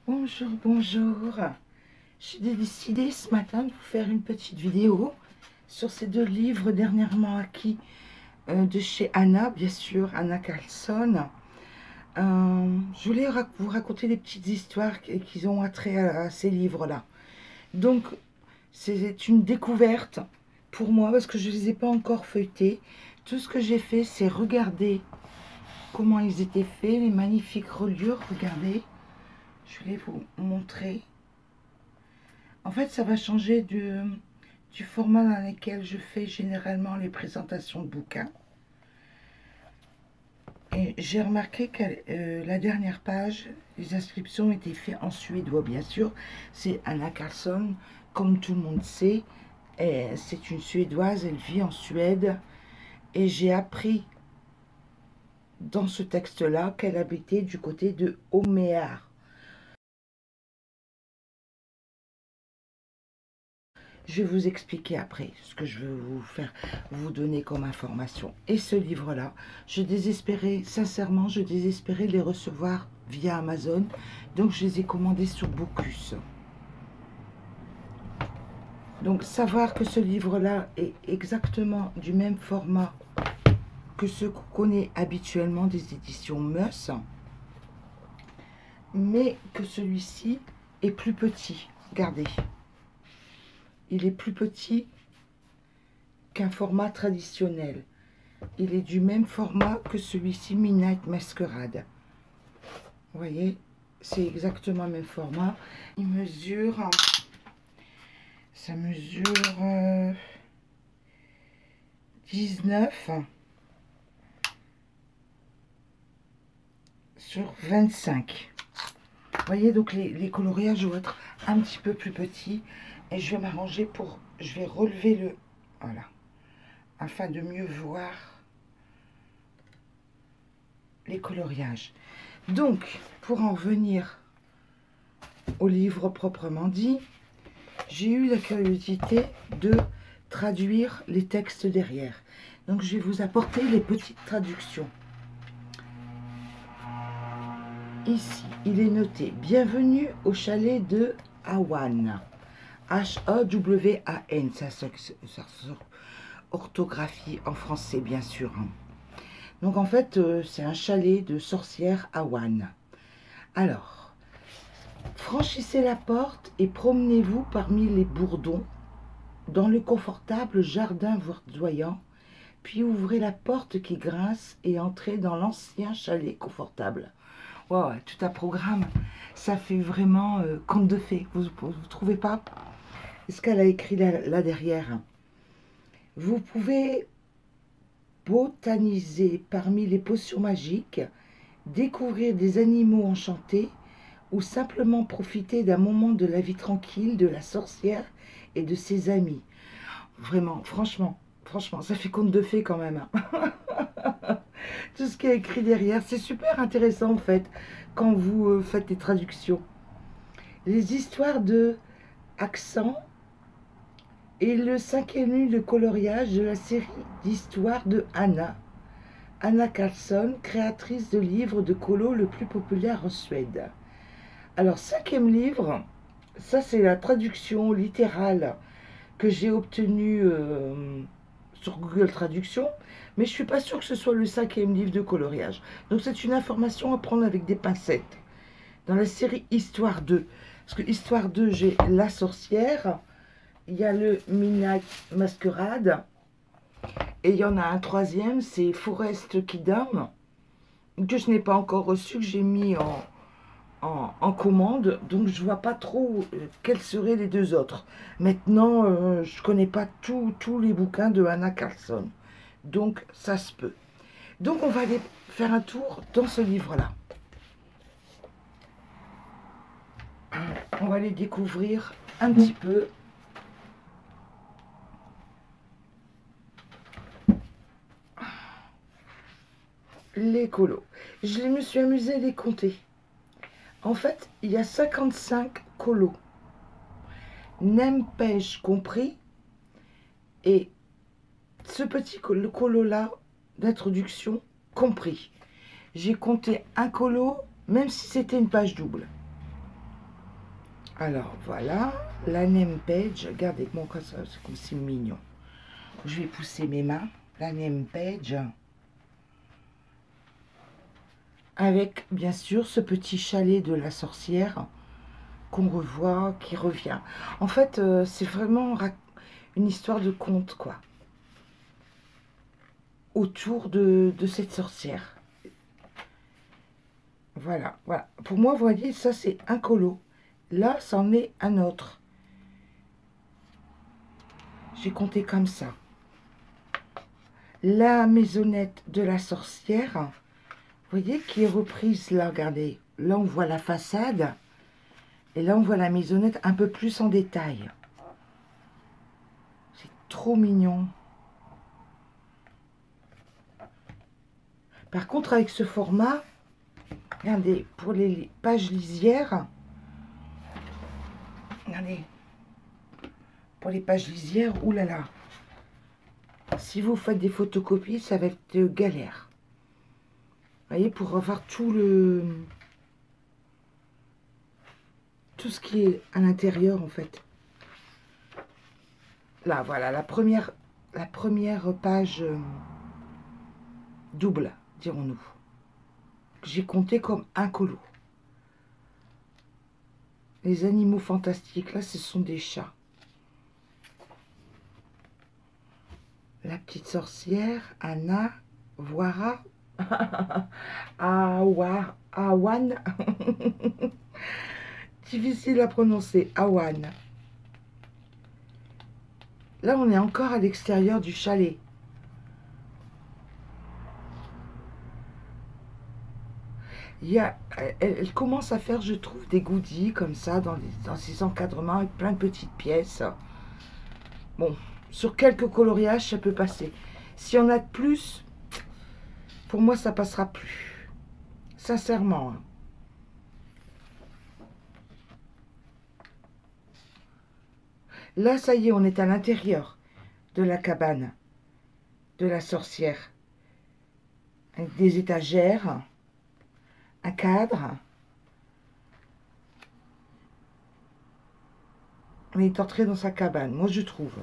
Bonjour, bonjour. J'ai décidé ce matin de vous faire une petite vidéo sur ces deux livres dernièrement acquis de chez Anna, bien sûr, Anna Carlson. Je voulais vous raconter des petites histoires qui ont attrait à ces livres-là. Donc, c'est une découverte pour moi parce que je ne les ai pas encore feuilletés. Tout ce que j'ai fait, c'est regarder comment ils étaient faits, les magnifiques reliures, regardez. Je vais vous montrer. En fait, ça va changer du format dans lequel je fais généralement les présentations de bouquins. Et j'ai remarqué que la dernière page, les inscriptions étaient faites en suédois, bien sûr. C'est Anna Carlson, comme tout le monde sait. C'est une Suédoise, elle vit en Suède. Et j'ai appris dans ce texte-là qu'elle habitait du côté de Homéar. Je vais vous expliquer après ce que je veux vous donner comme information. Et ce livre-là, je désespérais, sincèrement, je désespérais les recevoir via Amazon. Donc, je les ai commandés sur Bookus. Donc, savoir que ce livre-là est exactement du même format que ceux qu'on connaît habituellement des éditions Meuss, mais que celui-ci est plus petit. Regardez. Il est plus petit qu'un format traditionnel. Il est du même format que celui-ci, Midnight Masquerade. Vous voyez, c'est exactement le même format. Il mesure, ça mesure 19 sur 25. Vous voyez, donc les coloriages vont être un petit peu plus petits. Et je vais m'arranger pour... Je vais relever le... Voilà. Afin de mieux voir les coloriages. Donc, pour en venir au livre proprement dit, j'ai eu la curiosité de traduire les textes derrière. Donc, je vais vous apporter les petites traductions. Ici, il est noté « Bienvenue au chalet de Awan ». H-A-W-A-N, ça orthographie en français, bien sûr. Donc, en fait, c'est un chalet de sorcière Awan. Alors, franchissez la porte et promenez-vous parmi les bourdons dans le confortable jardin verdoyant, puis ouvrez la porte qui grince et entrez dans l'ancien chalet confortable. Wow, tout un programme, ça fait vraiment conte de fées, vous trouvez pas? Ce qu'elle a écrit là derrière. Vous pouvez botaniser parmi les potions magiques, découvrir des animaux enchantés ou simplement profiter d'un moment de la vie tranquille de la sorcière et de ses amis. Vraiment, franchement, ça fait conte de fées quand même. Tout ce qui est écrit derrière, c'est super intéressant en fait, quand vous faites les traductions. Les histoires de accent et le 5e livre de coloriage de la série d'histoires de Anna. Anna Carlson, créatrice de livres de colo le plus populaire en Suède. Alors, 5e livre, ça c'est la traduction littérale que j'ai obtenue sur Google Traduction, mais je ne suis pas sûre que ce soit le 5e livre de coloriage. Donc c'est une information à prendre avec des pincettes. Dans la série Histoire 2, parce que Histoire 2, j'ai La Sorcière, il y a le Midnight Masquerade, et il y en a un 3e, c'est Forest Kingdom, que je n'ai pas encore reçu, que j'ai mis en commande, donc je vois pas trop quels seraient les deux autres. Maintenant, je connais pas tous les bouquins de Anna Carlson, donc ça se peut. Donc on va aller faire un tour dans ce livre-là. On va aller découvrir un petit peu les colos. Je me suis amusée à les compter. En fait, il y a 55 colos. Nem-pêche compris. Et ce petit colo-là d'introduction compris. J'ai compté un colo, même si c'était une page double. Alors voilà, la name page. Regardez mon ça, c'est comme c'est mignon. Je vais pousser mes mains. La name page. Avec bien sûr ce petit chalet de la sorcière qu'on revoit, qui revient. En fait, c'est vraiment une histoire de conte, quoi. Autour de cette sorcière. Voilà, voilà. Pour moi, vous voyez, ça c'est un colo. Là, c'en est un autre. J'ai compté comme ça. La maisonnette de la sorcière, vous voyez, qui est reprise là, regardez. Là, on voit la façade. Et là, on voit la maisonnette un peu plus en détail. C'est trop mignon. Par contre, avec ce format, regardez, pour les pages lisières, regardez, pour les pages lisières, oulala, si vous faites des photocopies, ça va être galère. Vous voyez, pour avoir tout ce qui est à l'intérieur, en fait. Là, voilà, la première page double, dirons-nous. J'ai compté comme un colo. Les animaux fantastiques, là, ce sont des chats. La petite sorcière, Anna, Voira, Awan, difficile à prononcer, Awan. Là, on est encore à l'extérieur du chalet. Elle commence à faire, je trouve, des goodies comme ça, dans ces encadrements, avec plein de petites pièces. Bon, sur quelques coloriages, ça peut passer. S'il y en a de plus, pour moi, ça passera plus. Sincèrement. Là, ça y est, on est à l'intérieur de la cabane de la sorcière. Avec des étagères, un cadre. On est entré dans sa cabane, moi je trouve.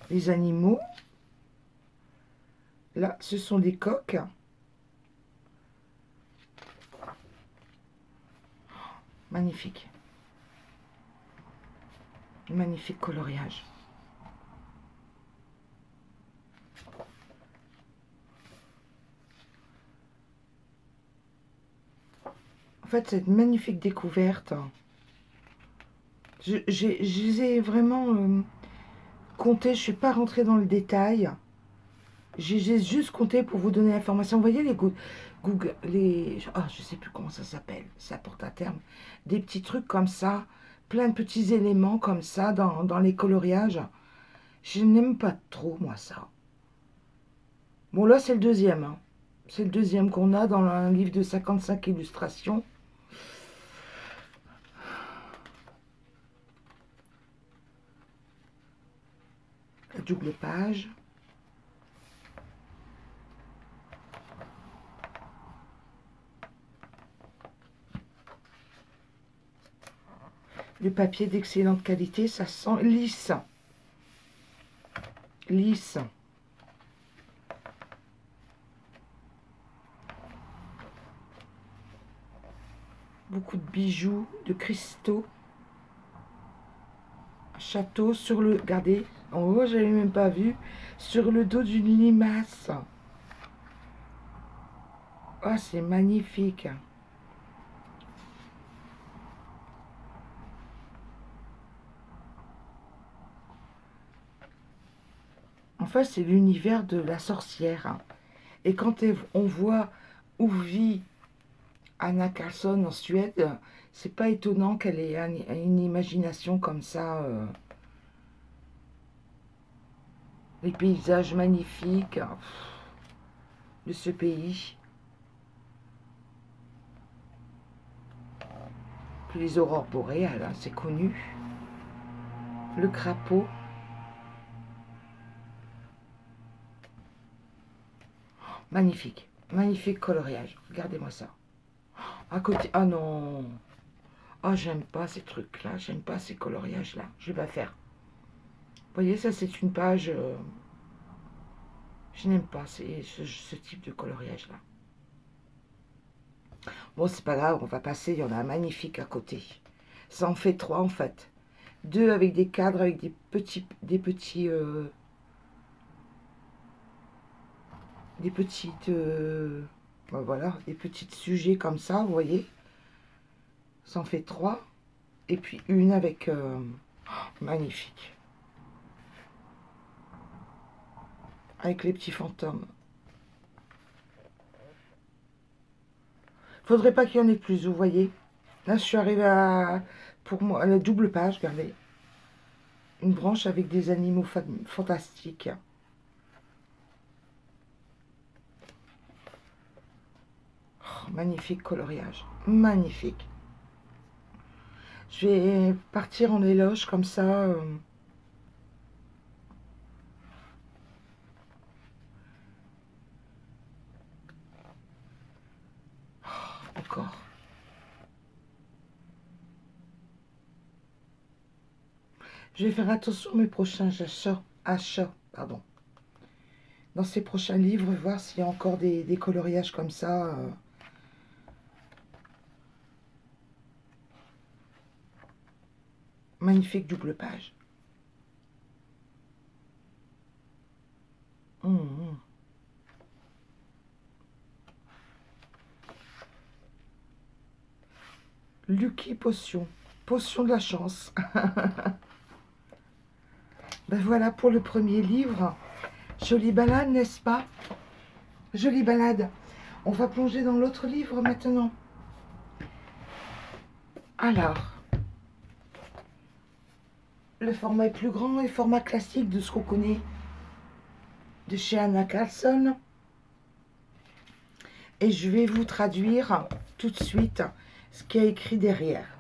Les animaux. Là, ce sont des coqs. Magnifique. Magnifique coloriage. En fait, cette magnifique découverte, je les ai vraiment comptés. Je ne suis pas rentrée dans le détail. J'ai juste compté pour vous donner l'information. Vous voyez je sais plus comment ça s'appelle, ça porte un terme. Des petits trucs comme ça, plein de petits éléments comme ça dans les coloriages. Je n'aime pas trop, moi, ça. Bon, là, c'est le deuxième. Hein. C'est le deuxième qu'on a dans un livre de 55 illustrations. La double page. Le papier d'excellente qualité, ça sent lisse. Lisse. Beaucoup de bijoux, de cristaux. Château sur le... Regardez, en haut, j'avais même pas vu. Sur le dos d'une limace. Oh, c'est magnifique. En fait, c'est l'univers de la sorcière. Et quand on voit où vit Anna Karlsson en Suède, c'est pas étonnant qu'elle ait une imagination comme ça. Les paysages magnifiques de ce pays. Puis les aurores boréales, hein, c'est connu. Le crapaud. Magnifique. Magnifique coloriage. Regardez-moi ça. À côté... Ah non. Oh, j'aime pas ces trucs-là, j'aime pas ces coloriages-là. Je vais pas faire. Vous voyez, ça c'est une page... je n'aime pas ce type de coloriage-là. Bon, c'est pas grave, on va passer. Il y en a un magnifique à côté. Ça en fait 3 en fait. 2 avec des cadres, avec des petits voilà, des petits sujets comme ça, vous voyez. Ça en fait 3. Et puis une avec... magnifique. Avec les petits fantômes. Faudrait pas qu'il y en ait plus, vous voyez. Là, je suis arrivée à, pour moi, à la double page, regardez. Une branche avec des animaux fantastiques. Oh, magnifique coloriage. Magnifique. Je vais partir en éloge comme ça. Encore. Je vais faire attention à mes prochains achats, pardon. Dans ces prochains livres, voir s'il y a encore des coloriages comme ça. Magnifique double page. Lucky Potion. Potion de la chance. Ben voilà pour le premier livre. Jolie balade, n'est-ce pas? Jolie balade. On va plonger dans l'autre livre maintenant. Alors, le format est plus grand et format classique de ce qu'on connaît de chez Anna Carlson. Et je vais vous traduire tout de suite ce qu'il y a écrit derrière.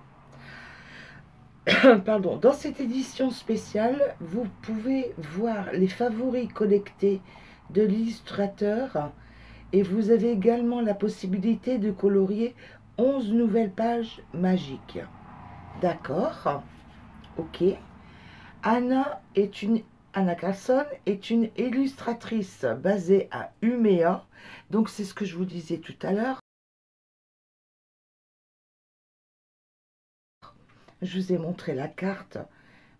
Pardon. Dans cette édition spéciale, vous pouvez voir les favoris collectés de l'illustrateur et vous avez également la possibilité de colorier 11 nouvelles pages magiques. D'accord? Ok. Anna Carlson est une illustratrice basée à Umeå. Donc c'est ce que je vous disais tout à l'heure. Je vous ai montré la carte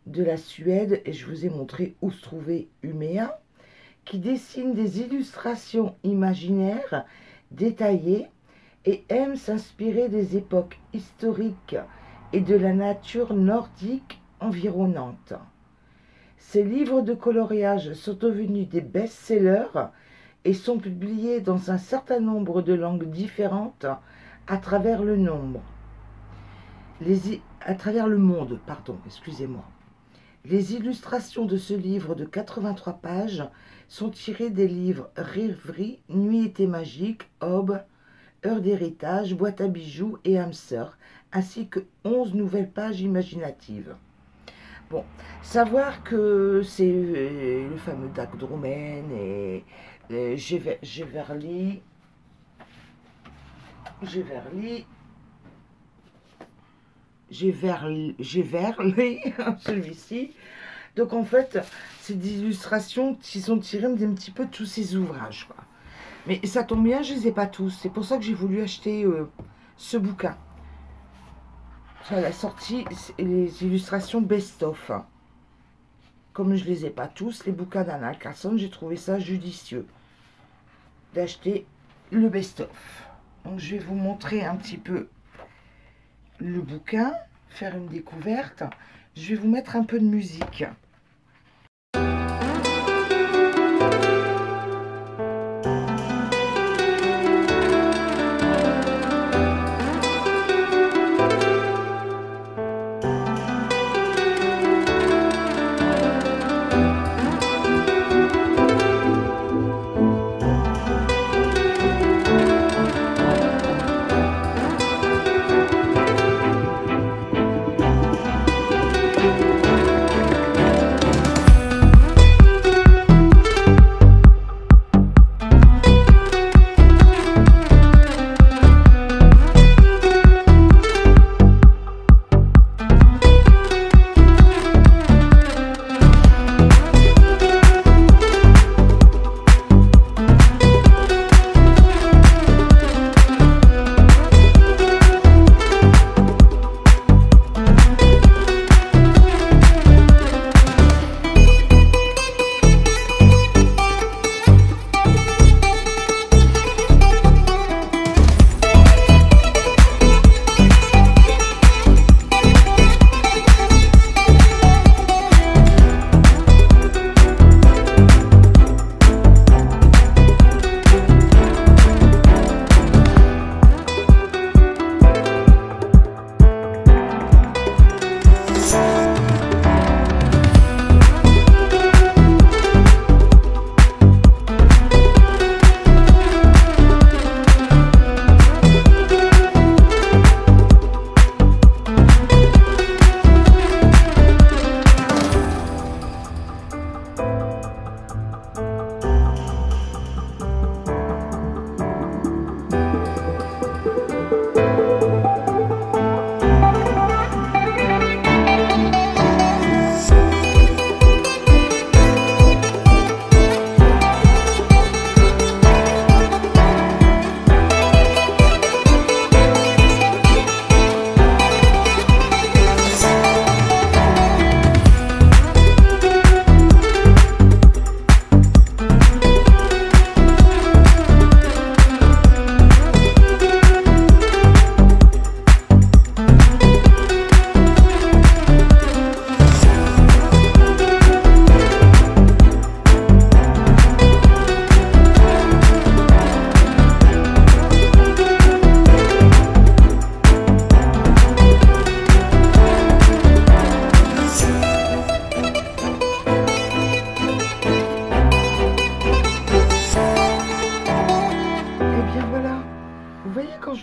de la Suède et je vous ai montré où se trouvait Umeå, qui dessine des illustrations imaginaires détaillées et aime s'inspirer des époques historiques et de la nature nordique environnante. Ces livres de coloriage sont devenus des best-sellers et sont publiés dans un certain nombre de langues différentes à travers le monde. Excusez-moi. Les illustrations de ce livre de 83 pages sont tirées des livres Rêverie, Nuit été magique, Aube, Heure d'héritage, Boîte à bijoux et âme sœur, ainsi que 11 nouvelles pages imaginatives. Bon, savoir que c'est le fameux Dag Drummond et Geverly, celui-ci. Donc en fait, c'est des illustrations qui sont tirées d'un petit peu de tous ces ouvrages, quoi. Mais ça tombe bien, je les ai pas tous. C'est pour ça que j'ai voulu acheter ce bouquin. Ça, la sortie, les illustrations best-of. Comme je les ai pas tous, les bouquins d'Anna Carlson, j'ai trouvé ça judicieux d'acheter le best-of. Donc je vais vous montrer un petit peu le bouquin, faire une découverte. Je vais vous mettre un peu de musique.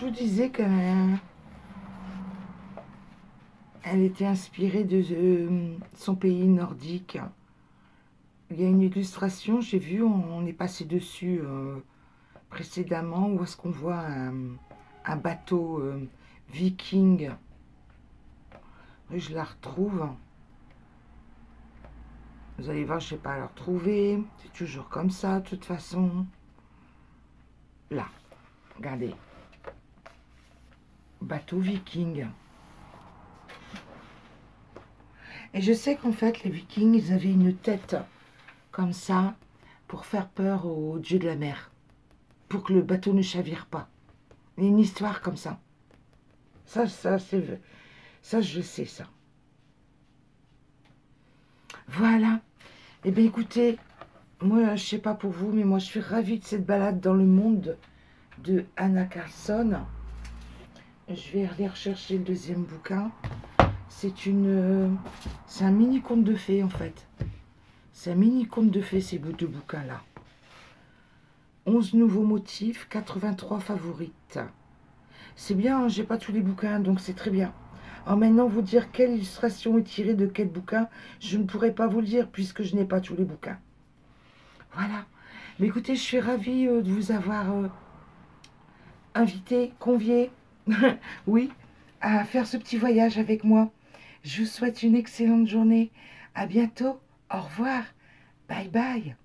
vous disais qu'elle était inspirée de son pays nordique. Il y a une illustration, j'ai vu, on est passé dessus précédemment, où est-ce qu'on voit un bateau viking. Oui, je la retrouve. Vous allez voir, je ne sais pas la retrouver. C'est toujours comme ça, de toute façon. Là, regardez. Bateau viking. Et je sais qu'en fait, les vikings, ils avaient une tête comme ça pour faire peur aux dieux de la mer. Pour que le bateau ne chavire pas. Il y a une histoire comme ça. Ça, je sais, ça. Voilà. Eh bien, écoutez, moi, je sais pas pour vous, mais moi, je suis ravie de cette balade dans le monde de Anna Carlson. Je vais aller rechercher le deuxième bouquin. C'est un mini conte de fées, en fait. C'est un mini conte de fées, ces deux bouquins-là. 11 nouveaux motifs, 83 favorites. C'est bien, hein, j'ai pas tous les bouquins, donc c'est très bien. Alors maintenant, vous dire quelle illustration est tirée de quel bouquin, je ne pourrais pas vous le dire puisque je n'ai pas tous les bouquins. Voilà. Mais écoutez, je suis ravie de vous avoir invité, convié, oui, à faire ce petit voyage avec moi. Je vous souhaite une excellente journée. À bientôt. Au revoir. Bye bye.